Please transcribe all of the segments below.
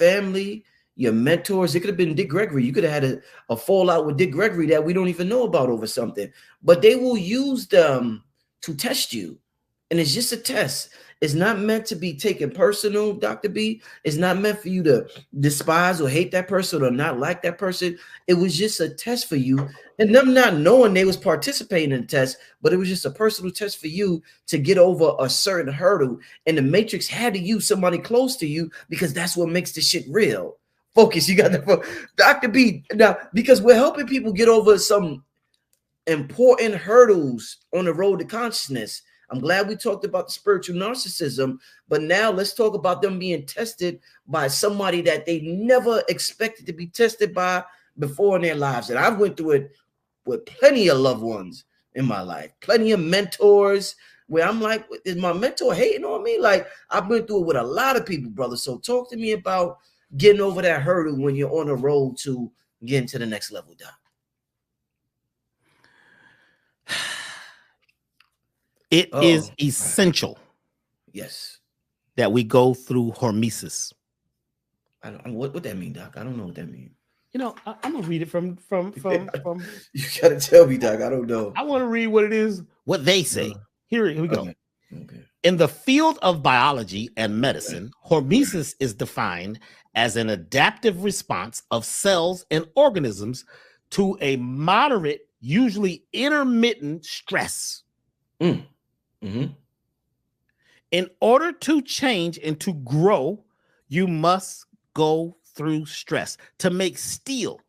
family, your mentors. It could have been Dick Gregory. You could have had a fallout with Dick Gregory that we don't even know about over something. But they will use them to test you. And it's just a test. It's not meant to be taken personal, Dr. B. It's not meant for you to despise or hate that person or not like that person. It was just a test for you. And them not knowing they was participating in the test, but it was just a personal test for you to get over a certain hurdle. And the Matrix had to use somebody close to you because that's what makes the shit real. Focus. You got the Dr. B. Now, because we're helping people get over some important hurdles on the road to consciousness. I'm glad we talked about the spiritual narcissism, but now let's talk about them being tested by somebody that they never expected to be tested by before in their lives. And I've went through it with plenty of loved ones in my life, plenty of mentors where I'm like, is my mentor hating on me? Like, I've been through it with a lot of people, brother. So talk to me about getting over that hurdle when you're on the road to getting to the next level, Doc. It is essential, yes, that we go through hormesis. I don't what that mean, Doc. I don't know what that means. You know, I'm gonna read it from. You gotta tell me, Doc. I don't know. I want to read what it is, what they say. Here we go. Okay. In the field of biology and medicine, hormesis is defined as an adaptive response of cells and organisms to a moderate, usually intermittent stress. In order to change and to grow, you must go through stress. To make steel,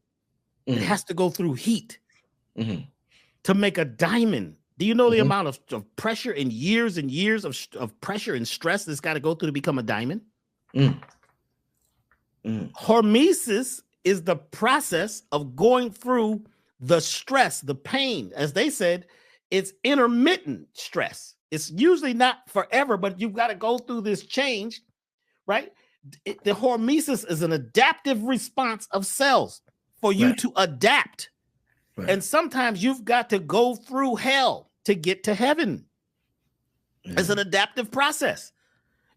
it has to go through heat. To make a diamond, do you know the amount of pressure and years of pressure and stress that's got to go through to become a diamond? Hormesis is the process of going through the stress, the pain. As they said, it's intermittent stress. It's usually not forever, but you've got to go through this change, right? The hormesis is an adaptive response of cells for you to adapt. And sometimes you've got to go through hell to get to heaven. It's an adaptive process.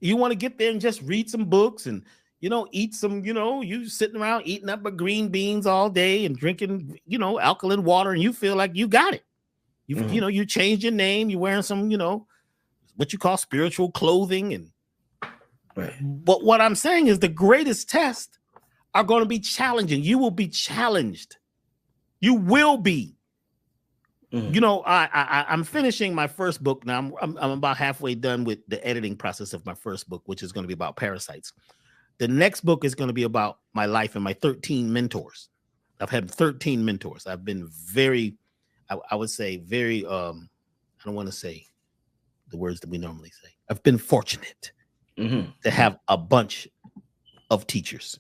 You want to get there and just read some books and, you know, eat some, you know, you sitting around eating up green beans all day and drinking, you know, alkaline water, and you feel like you got it. You know, you change your name, you're wearing some, you know, what you call spiritual clothing. And but what I'm saying is the greatest tests are going to be challenging. You will be challenged. You will be. You know, I'm finishing my first book now. I'm about halfway done with the editing process of my first book, which is going to be about parasites. The next book is going to be about my life and my 13 mentors. I've had 13 mentors. I've been very, I would say very, I don't want to say the words that we normally say. I've been fortunate to have a bunch of teachers.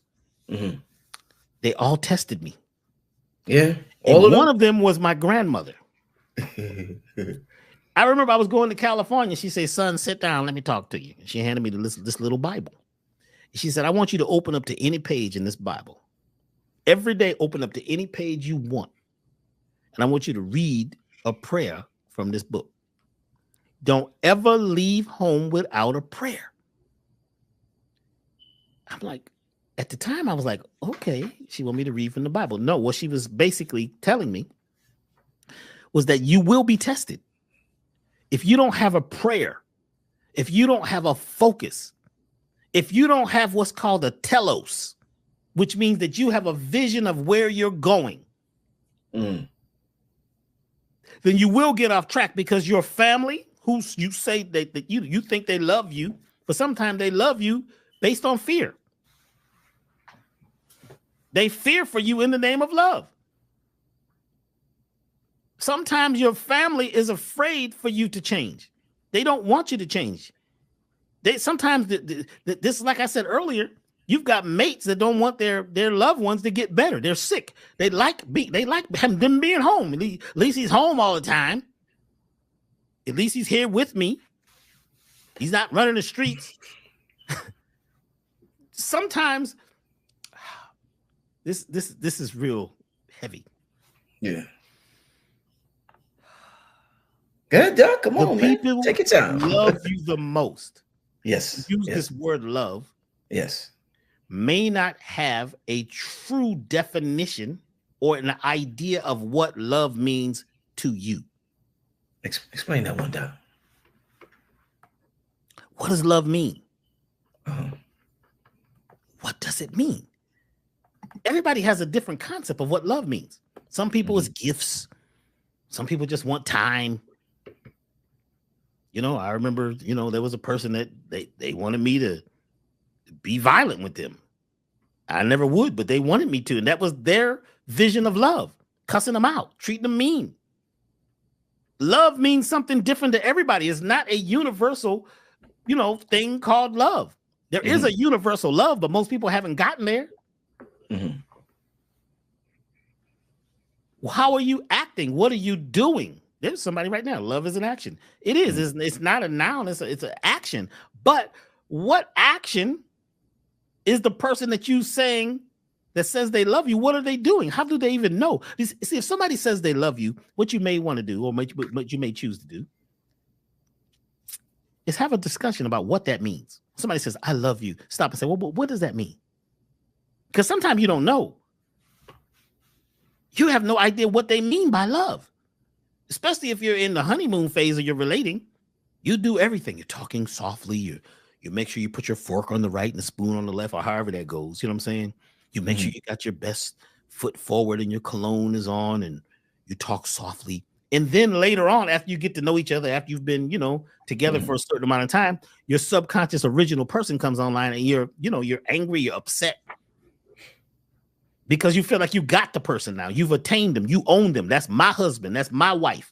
They all tested me. Yeah. One of them was my grandmother. I remember I was going to California. She said, son, sit down. Let me talk to you. And she handed me this little Bible. She said, I want you to open up to any page in this Bible. Every day, open up to any page you want. And I want you to read a prayer from this book. Don't ever leave home without a prayer. I'm like, at the time, I was like, okay, she want me to read from the Bible. No, what she was basically telling me was that you will be tested. If you don't have a prayer, if you don't have a focus, if you don't have what's called a telos, which means that you have a vision of where you're going, then you will get off track, because your family, who you say that you think they love you, but sometimes they love you based on fear. They fear for you in the name of love. Sometimes your family is afraid for you to change. They don't want you to change. They sometimes this, like I said earlier, you've got mates that don't want their loved ones to get better. They're sick. They like them being home. At least he's home all the time. At least he's here with me. He's not running the streets. Sometimes this is real heavy. Yeah. Good, Doc. Come on, man. Take your time. Love you the most. Yes. Use this word love. Yes. may not have a true definition or an idea of what love means to you. Explain that one, Doc. What does love mean? Uh-huh. What does it mean? Everybody has a different concept of what love means. Some people is gifts. Some people just want time. You know, I remember, you know, there was a person that they wanted me to be violent with them. I never would, but they wanted me to. And that was their vision of love, cussing them out, treating them mean. Love means something different to everybody. It's not a universal, you know, thing called love. There is a universal love, but most people haven't gotten there. Well, how are you acting? What are you doing? There's somebody right now. Love is an action. It is. It's not a noun. It's an action. But what action is the person that you saying that says they love you? What are they doing? How do they even know? See, if somebody says they love you, what you may want to do or what you may choose to do is have a discussion about what that means. Somebody says, I love you. Stop and say, well, what does that mean? Because sometimes you don't know. You have no idea what they mean by love. Especially if you're in the honeymoon phase of your relating. You do everything. You're talking softly. You make sure you put your fork on the right and the spoon on the left, or however that goes. You know what I'm saying? You make sure you got your best foot forward and your cologne is on and you talk softly. And then later on, after you get to know each other, after you've been, you know, together for a certain amount of time, your subconscious original person comes online and you're angry, you're upset. Because you feel like you got the person now. You've attained them. You own them. That's my husband. That's my wife.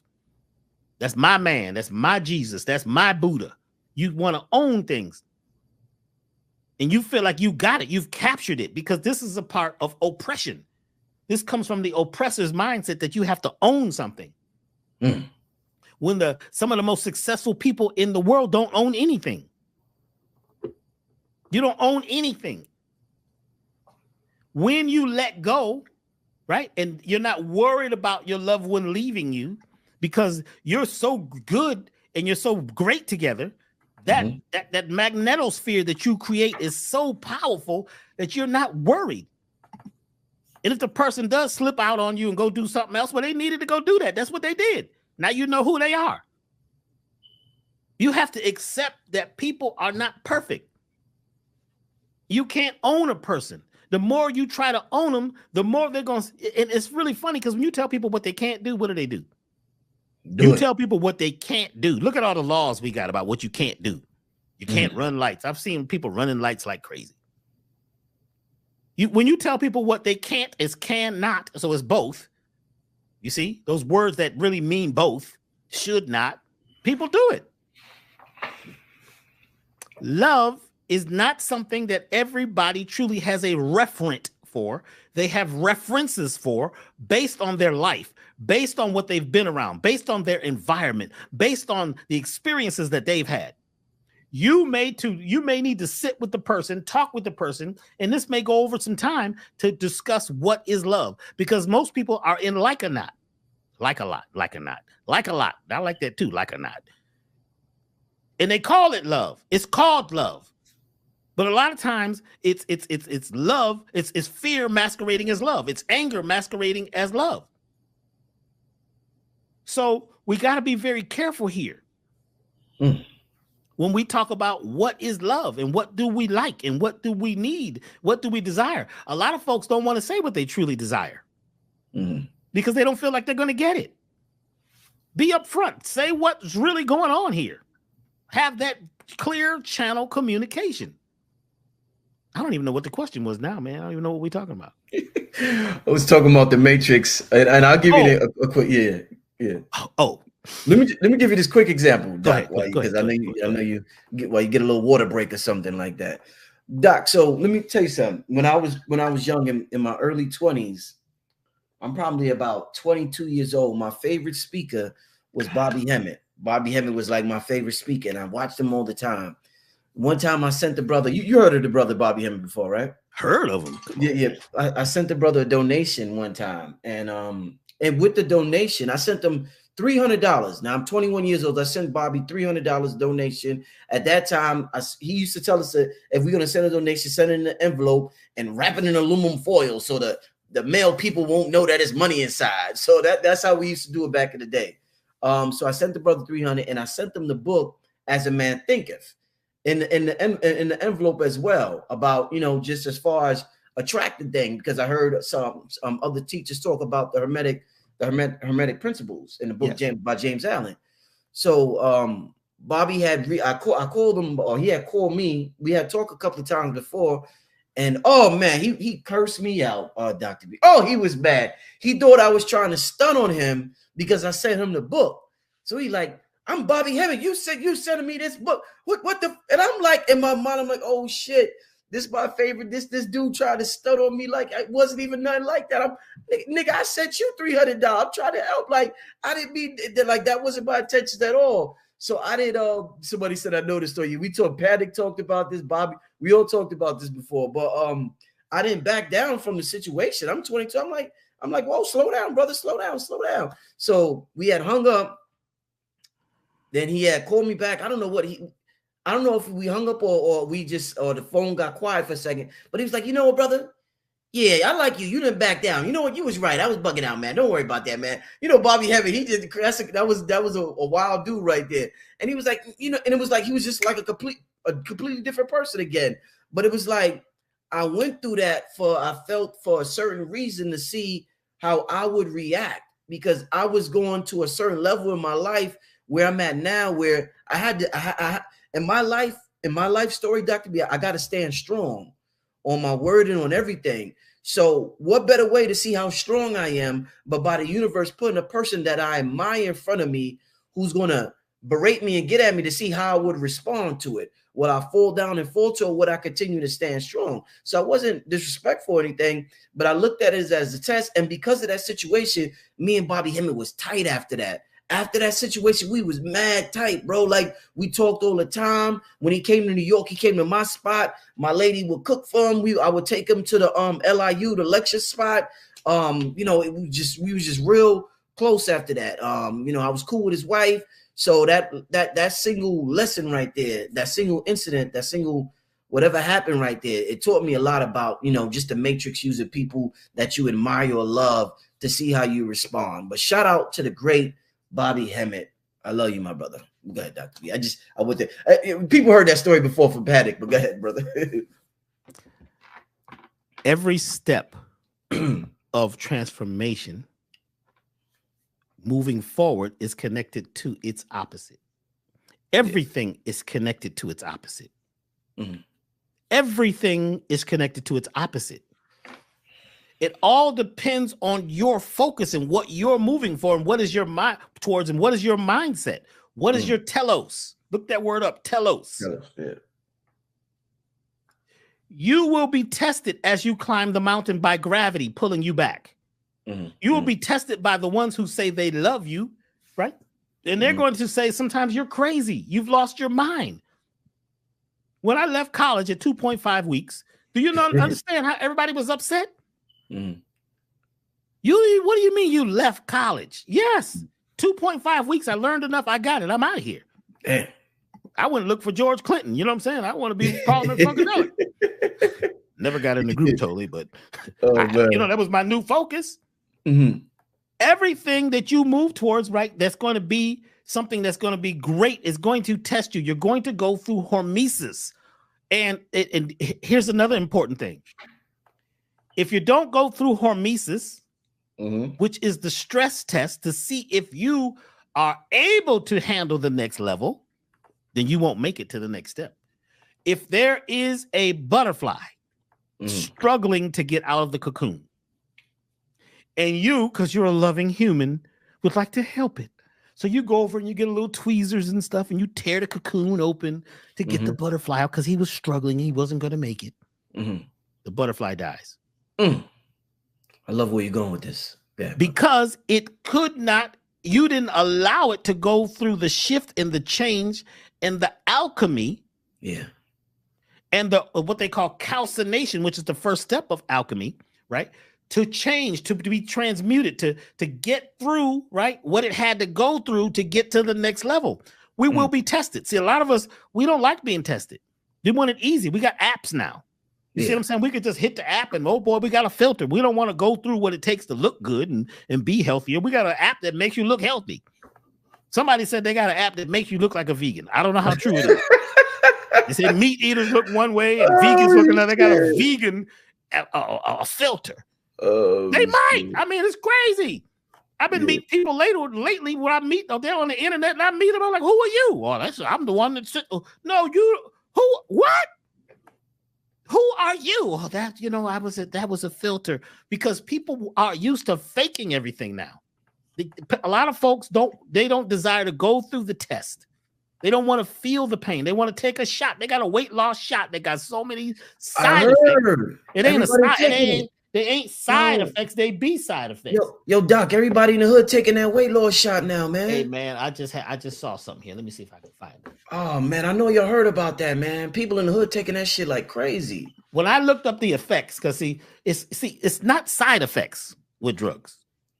That's my man. That's my Jesus. That's my Buddha. You want to own things. And you feel like you got it. You've captured it because this is a part of oppression. This comes from the oppressor's mindset that you have to own something. When some of the most successful people in the world don't own anything. You don't own anything. When you let go, right, and you're not worried about your loved one leaving you because you're so good and you're so great together, that magnetosphere that you create is so powerful that you're not worried. And if the person does slip out on you and go do something else, well, they needed to go do that. That's what they did. Now you know who they are. You have to accept that people are not perfect. You can't own a person. The more you try to own them, the more they're going to. And it's really funny because when you tell people what they can't do, what do? You tell people what they can't do. Look at all the laws we got about what you can't do. You can't run lights. I've seen people running lights like crazy. When you tell people what they can't is cannot, so it's both. You see, those words that really mean both, should not, people do it. Love is not something that everybody truly has a referent for. They have references for based on their life, based on what they've been around, based on their environment, based on the experiences that they've had. You may need to sit with the person, talk with the person, and this may go over some time to discuss what is love, because most people are in like a not, like a lot, like a not, like a lot. I like that too, like a not. And they call it love. It's called love. But a lot of times it's love, it's fear masquerading as love. It's anger masquerading as love. So we got to be very careful here. When we talk about what is love and what do we like and what do we need, what do we desire? A lot of folks don't want to say what they truly desire because they don't feel like they're going to get it. Be upfront. Say what's really going on here. Have that clear channel communication. I don't even know what the question was now, man. I don't even know what we're talking about. I was talking about the Matrix, and I'll give you a quick, yeah. Let me give you this quick example, Doc, because I know you get a little water break or something like that, Doc. So let me tell you something. When I was young in my early 20s, I'm probably about 22 years old. My favorite speaker was Bobby Hemmett. Bobby Hemmett was like my favorite speaker, and I watched him all the time. One time I sent the brother, you heard of the brother Bobby Hemmett before, right? Heard of him. Yeah. I sent the brother a donation one time, and with the donation, I sent him $300. Now I'm 21 years old. I sent Bobby $300 donation. At that time, he used to tell us that if we're gonna send a donation, send it in an envelope and wrap it in aluminum foil so the mail people won't know that it's money inside. So that's how we used to do it back in the day. So I sent the brother 300, and I sent them the book As a Man Thinketh in the envelope as well, about, you know, just as far as attracting thing, because I heard some other teachers talk about the hermetic principles in the book, yes, by James Allen. So Bobby had I called him, or he had called me. We had talked a couple of times before, and oh man, he cursed me out, Dr. B. Oh, he was bad. He thought I was trying to stun on him because I sent him the book. So he like, I'm Bobby Hammond. You said you sending me this book. What the? And I'm like, in my mind, I'm like, oh shit, this is my favorite. This dude tried to stun on me like it wasn't even nothing like that. Nigga, I sent you $300. I'm trying to help. Like, I didn't mean like that wasn't my intentions at all. So I did. Somebody said I know the story. We talked. Paddock talked about this. Bobby, we all talked about this before. But I didn't back down from the situation. I'm 22. I'm like, whoa, slow down, brother, slow down. So we had hung up. Then he had called me back. I don't know if we hung up or the phone got quiet for a second. But he was like, you know what, brother? Yeah, I like you. You didn't back down. You know what? You was right. I was bugging out, man. Don't worry about that, man. You know, Bobby Heavy, he did. That was a wild dude right there. And he was like, you know, and it was like he was just like a completely different person again. But it was like I went through that I felt for a certain reason to see how I would react, because I was going to a certain level in my life where I'm at now, where I had to, in my life story, Dr. B, I got to stand strong on my word and on everything. So what better way to see how strong I am, but by the universe putting a person that I admire in front of me, who's going to berate me and get at me, to see how I would respond to it. Would I fall down and falter, or would I continue to stand strong? So I wasn't disrespectful or anything, but I looked at it as a test. And because of that situation, me and Bobby Hemmett was tight after that. After that situation, we was mad tight, bro. Like, we talked all the time. When he came to New York, he came to my spot. My lady would cook for him. I would take him to the LIU, the lecture spot. You know, we was just real close after that. You know, I was cool with his wife. So that single lesson right there, that single incident, that single whatever happened right there, it taught me a lot about, you know, just the matrix using people that you admire or love to see how you respond. But shout out to the great Bobby Hemmett. I love you, my brother. Go ahead, Dr. B. I went there. People heard that story before from Paddock, but go ahead, brother. Every step of transformation moving forward is connected to its opposite. Everything is connected to its opposite. Mm-hmm. Everything is connected to its opposite. It all depends on your focus and what you're moving for, and what is your mind towards, and what is your mindset. What is your telos? Look that word up, telos. Yeah. You will be tested as you climb the mountain by gravity pulling you back. Mm-hmm. You will be tested by the ones who say they love you, right? And they're going to say sometimes you're crazy. You've lost your mind. When I left college at 2.5 weeks, do you not understand how everybody was upset? Mm. What do you mean you left college? Yes, 2.5 weeks. I learned enough. I got it. I'm out of here. Damn. I wouldn't look for George Clinton. You know what I'm saying? I want to be Parliament Funkadelic. Never got in the group totally, but you know, that was my new focus. Mm-hmm. Everything that you move towards, right, that's going to be something that's going to be great is going to test you. You're going to go through hormesis. And here's another important thing. If you don't go through hormesis, which is the stress test to see if you are able to handle the next level, then you won't make it to the next step. If there is a butterfly struggling to get out of the cocoon, and you, because you're a loving human, would like to help it, so you go over and you get a little tweezers and stuff, and you tear the cocoon open to get the butterfly out because he was struggling. He wasn't going to make it. The butterfly dies. I love where you're going with this. Yeah, because it could not, you didn't allow it to go through the shift and the change and the alchemy. Yeah. And the what they call calcination, which is the first step of alchemy, right? to change, to be transmuted, to get through, right, what it had to go through to get to the next level. We will be tested. See, a lot of us, we don't like being tested. We want it easy. We got apps now. You see what I'm saying? We could just hit the app and, oh boy, we got a filter. We don't want to go through what it takes to look good and be healthier. We got an app that makes you look healthy. Somebody said they got an app that makes you look like a vegan. I don't know how true it is. They said meat eaters look one way and vegans look another. They got a vegan a filter. They might. I mean, it's crazy. I've been meeting people lately when I meet them. They're on the internet and I meet them. I'm like, who are you? Oh, I'm the one that said, no, you, who, what? Who are you? Oh, that, that was a filter, because people are used to faking everything now. A lot of folks don't desire to go through the test. They don't want to feel the pain. They want to take a shot. They got a weight loss shot. They got so many side effects. It ain't a side. They ain't side effects. They be side effects. Yo, Doc, everybody in the hood taking that weight loss shot now, man. Hey, man, I just saw something here. Let me see if I can find it. Oh, man, I know you heard about that, man. People in the hood taking that shit like crazy. When I looked up the effects, because it's not side effects with drugs.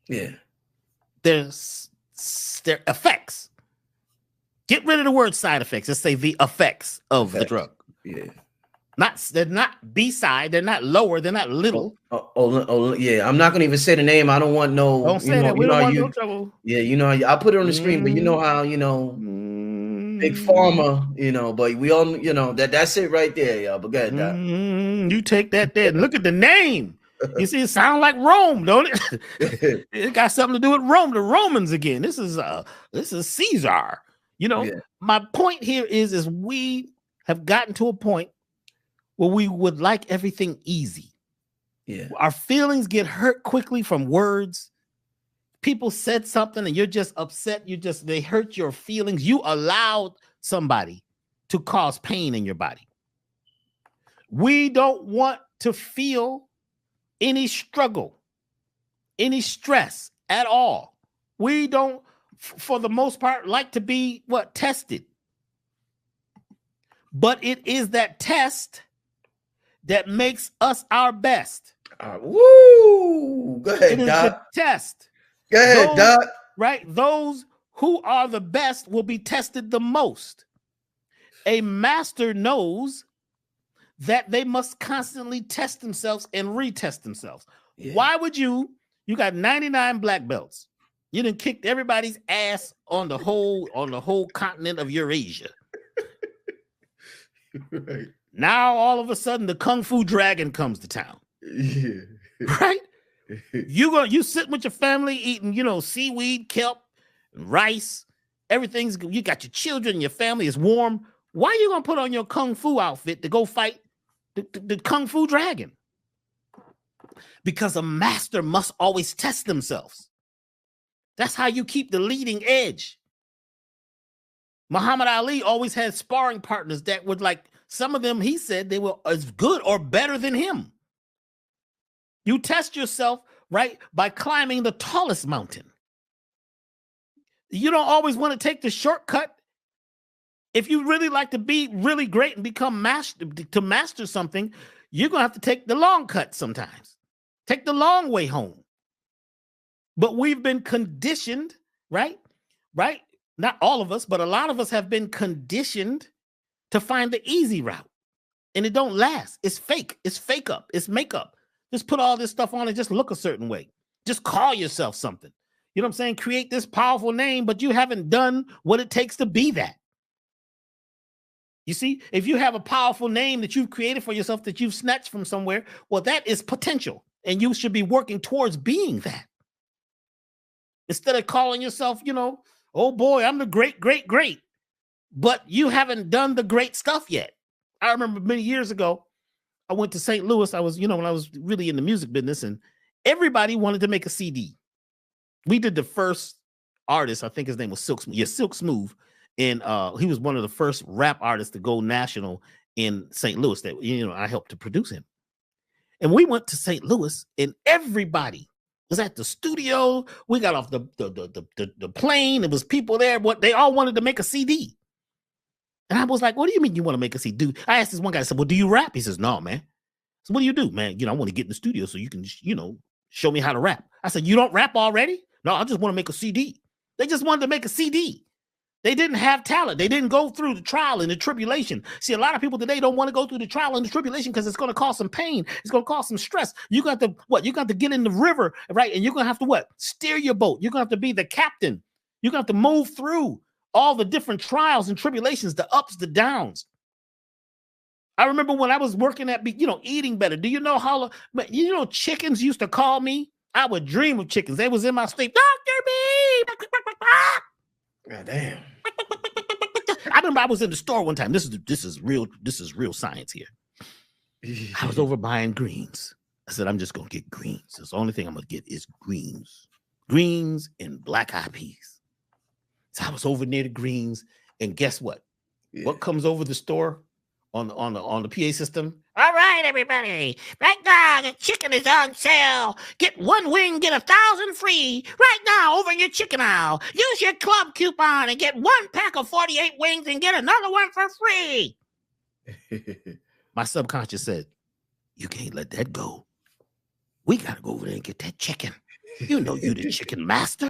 Yeah. They're effects. Get rid of the word side effects. Let's say the effects of the drug. Yeah. They're not B-side. They're not lower. They're not little. Yeah. I'm not gonna even say the name. I don't want no. Don't say that. We don't want no trouble. Yeah, I'll put it on the screen, but you know how big pharma, but we all that's it right there, y'all. But go ahead, Doc. You take that there and look at the name. You see, it sounds like Rome, don't it? It got something to do with Rome, the Romans again. This is Caesar. My point here is we have gotten to a point where we would like everything easy. Yeah. Our feelings get hurt quickly from words. People said something and you're just upset. They hurt your feelings. You allowed somebody to cause pain in your body. We don't want to feel any struggle, any stress at all. We don't, for the most part, like to be tested. But it is that test that makes us our best. Woo! Go ahead, Doc. The test. Go ahead, Doc. Right? Those who are the best will be tested the most. A master knows that they must constantly test themselves and retest themselves. Yeah. Why would you got 99 black belts. You done kicked everybody's ass on the whole continent of Eurasia. Right. Now all of a sudden the Kung Fu Dragon comes to town. Yeah. Right? You sit with your family eating, seaweed, kelp, rice, everything's, you got your children, your family is warm. Why are you gonna put on your Kung Fu outfit to go fight the Kung Fu Dragon? Because a master must always test themselves. That's how you keep the leading edge. Muhammad Ali always had sparring partners that would, like, some of them, he said they were as good or better than him. You test yourself, right, by climbing the tallest mountain. You don't always want to take the shortcut. If you really like to be really great and become master something, you're going to have to take the long cut sometimes. Take the long way home. But we've been conditioned, right? Right? Not all of us, but a lot of us have been conditioned to find the easy route. And it don't last. It's fake. It's fake up. It's makeup. Just put all this stuff on and just look a certain way. Just call yourself something. You know what I'm saying? Create this powerful name, but you haven't done what it takes to be that. You see, if you have a powerful name that you've created for yourself that you've snatched from somewhere, well, that is potential. And you should be working towards being that. Instead of calling yourself, oh boy, I'm the great, great, great. But you haven't done the great stuff yet. I remember many years ago, I went to St. Louis. I was, when I was really in the music business, and everybody wanted to make a CD. We did the first artist, I think his name was Silk Smooth. And he was one of the first rap artists to go national in St. Louis that, I helped to produce him. And we went to St. Louis and everybody was at the studio. We got off the plane. There was people there. They all wanted to make a CD. And I was like, what do you mean you want to make a CD? I asked this one guy, I said, well, do you rap? He says, no, man. So what do you do, man? I want to get in the studio so you can, show me how to rap. I said, you don't rap already? No, I just want to make a CD. They just wanted to make a CD. They didn't have talent. They didn't go through the trial and the tribulation. See, a lot of people today don't want to go through the trial and the tribulation because it's going to cause some pain. It's going to cause some stress. You got to what? You got to get in the river, right? And you're going to have to what? Steer your boat. You're going to have to be the captain. You're going to have to move through all the different trials and tribulations, the ups, the downs. I remember when I was working at, eating better. Do you know how, chickens used to call me? I would dream of chickens. They was in my sleep. Dr. B. God damn. I remember I was in the store one time. This is real science here. I was over buying greens. I said, I'm just gonna get greens. That's the only thing I'm gonna get is greens. Greens and black eyed peas. So I was over near the greens, and guess what? Yeah. What comes over the store on the PA system? All right, everybody. Right now, the chicken is on sale. Get one wing, get 1,000 free. Right now, over in your chicken aisle. Use your club coupon and get 1 pack of 48 wings and get another one for free. My subconscious said, you can't let that go. We got to go over there and get that chicken. You know you the chicken master.